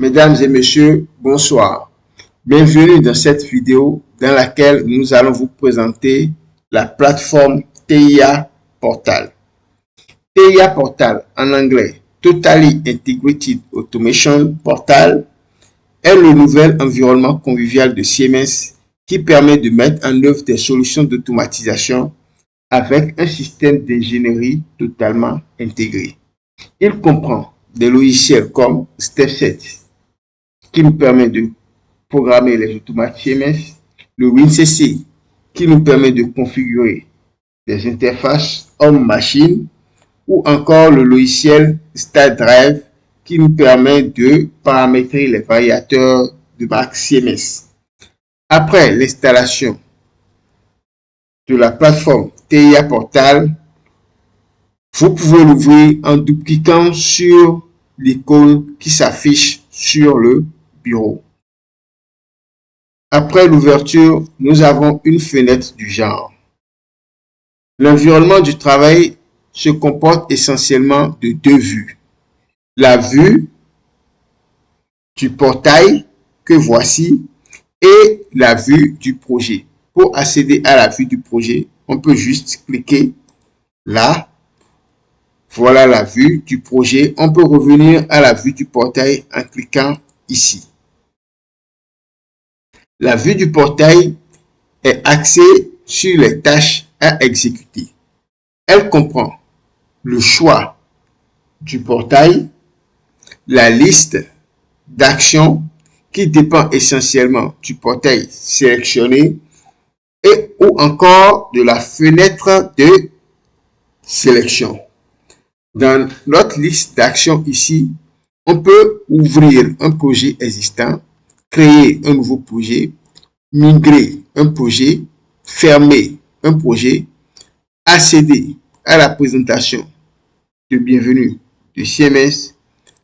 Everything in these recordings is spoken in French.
Mesdames et messieurs, bonsoir. Bienvenue dans cette vidéo dans laquelle nous allons vous présenter la plateforme TIA Portal. TIA Portal, en anglais, Totally Integrated Automation Portal, est le nouvel environnement convivial de Siemens qui permet de mettre en œuvre des solutions d'automatisation avec un système d'ingénierie totalement intégré. Il comprend des logiciels comme StepSet, qui nous permet de programmer les automates Siemens, le WinCC, qui nous permet de configurer des interfaces homme-machine, ou encore le logiciel StatDrive, qui nous permet de paramétrer les variateurs de marque Siemens. Après l'installation de la plateforme TIA Portal, vous pouvez l'ouvrir en double-cliquant sur l'icône qui s'affiche sur le bureau. Après l'ouverture, nous avons une fenêtre du genre. L'environnement du travail se comporte essentiellement de deux vues. La vue du portail que voici et la vue du projet. Pour accéder à la vue du projet, on peut juste cliquer là. Voilà la vue du projet. On peut revenir à la vue du portail en cliquant ici. La vue du portail est axée sur les tâches à exécuter. Elle comprend le choix du portail, la liste d'actions qui dépend essentiellement du portail sélectionné et ou encore de la fenêtre de sélection. Dans notre liste d'actions ici, on peut ouvrir un projet existant, créer un nouveau projet, migrer un projet, fermer un projet, accéder à la présentation de bienvenue de Siemens,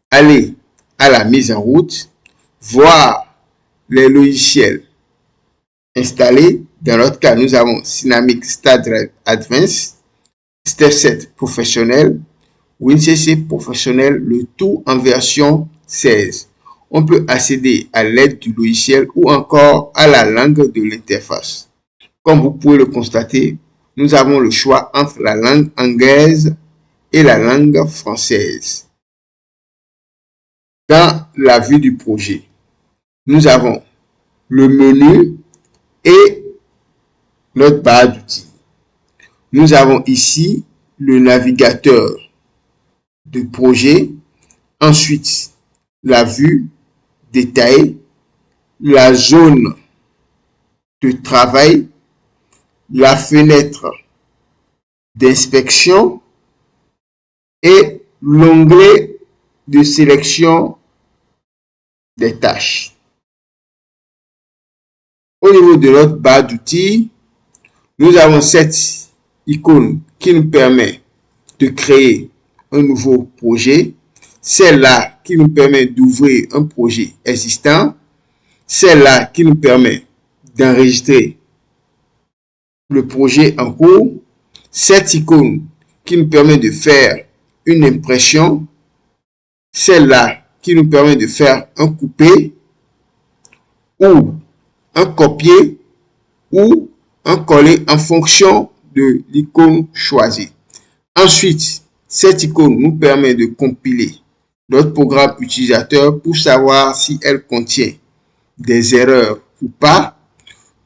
aller à la mise en route, voir les logiciels installés. Dans notre cas, nous avons Dynamics StatDrive Advanced, StepSet Professionnel, WinCC Professionnel, le tout en version 16. On peut accéder à l'aide du logiciel ou encore à la langue de l'interface. Comme vous pouvez le constater, nous avons le choix entre la langue anglaise et la langue française. Dans la vue du projet, nous avons le menu et notre barre d'outils. Nous avons ici le navigateur de projet, ensuite la vue détaillée, la zone de travail, la fenêtre d'inspection et l'onglet de sélection des tâches. Au niveau de notre barre d'outils, nous avons cette icône qui nous permet de créer un nouveau projet, celle-là qui nous permet d'ouvrir un projet existant, celle-là qui nous permet d'enregistrer le projet en cours, cette icône qui nous permet de faire une impression, celle-là qui nous permet de faire un coupé ou un copier ou un coller en fonction de l'icône choisie. Ensuite, cette icône nous permet de compiler notre programme utilisateur pour savoir si elle contient des erreurs ou pas,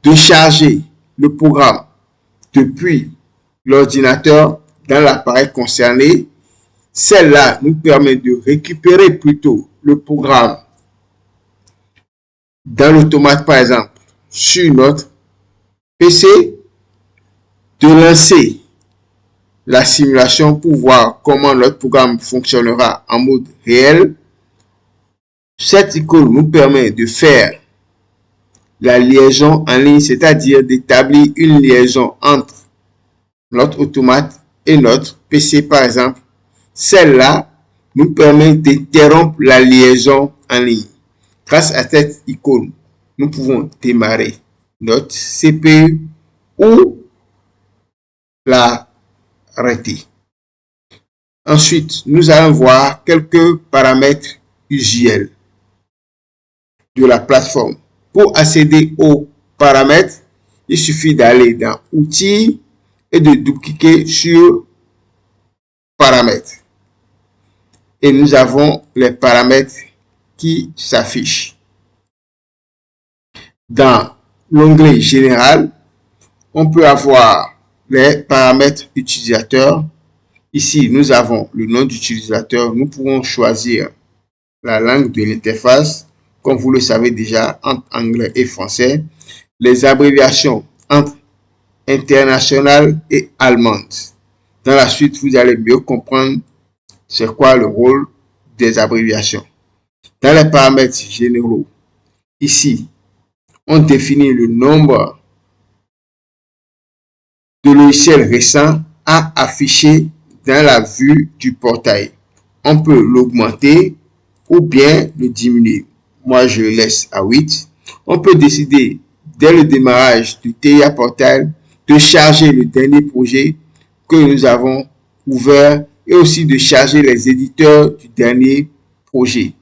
de charger le programme depuis l'ordinateur dans l'appareil concerné. Celle-là nous permet de récupérer plutôt le programme dans l'automate, par exemple, sur notre PC, de lancer la simulation pour voir comment notre programme fonctionnera en mode réel. Cette icône nous permet de faire la liaison en ligne, c'est-à-dire d'établir une liaison entre notre automate et notre PC, par exemple. Celle-là nous permet d'interrompre la liaison en ligne. Grâce à cette icône, nous pouvons démarrer notre CPU ou l'arrêter. Ensuite, nous allons voir quelques paramètres usuels. de la plateforme. Pour accéder aux paramètres, il suffit d'aller dans Outils et de double-cliquer sur Paramètres. Et nous avons les paramètres qui s'affichent. Dans l'onglet Général, on peut avoir les paramètres utilisateurs. Ici, nous avons le nom d'utilisateur. Nous pouvons choisir la langue de l'interface, comme vous le savez déjà, entre anglais et français. Les abréviations entre international et allemande. Dans la suite, vous allez mieux comprendre c'est quoi le rôle des abréviations. Dans les paramètres généraux, ici, on définit le nombre de logiciels récents à afficher dans la vue du portail. On peut l'augmenter ou bien le diminuer. Moi, je laisse à 8. On peut décider, dès le démarrage du TIA Portal, de charger le dernier projet que nous avons ouvert et aussi de charger les éditeurs du dernier projet.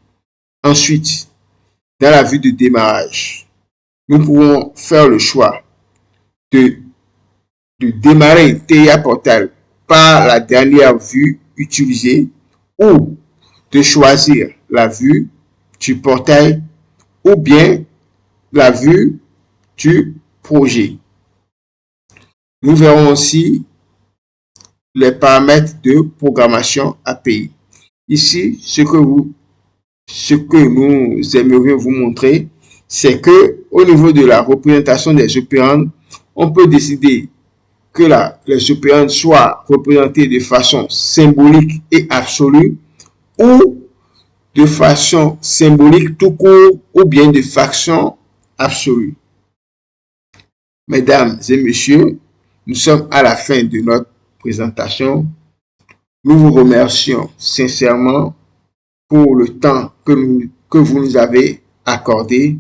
Ensuite, dans la vue de démarrage, nous pouvons faire le choix de démarrer TIA Portal par la dernière vue utilisée ou de choisir la vue du portail ou bien la vue du projet. Nous verrons aussi les paramètres de programmation API. Ici, ce que nous aimerions vous montrer, c'est que au niveau de la représentation des opérandes, on peut décider que les opérandes soient représentés de façon symbolique et absolue ou de façon symbolique tout court ou bien de façon absolue. Mesdames et messieurs, nous sommes à la fin de notre présentation. Nous vous remercions sincèrement pour le temps que vous nous avez accordé.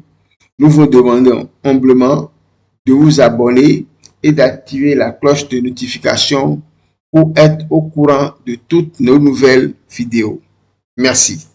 Nous vous demandons humblement de vous abonner et d'activer la cloche de notification pour être au courant de toutes nos nouvelles vidéos. Merci.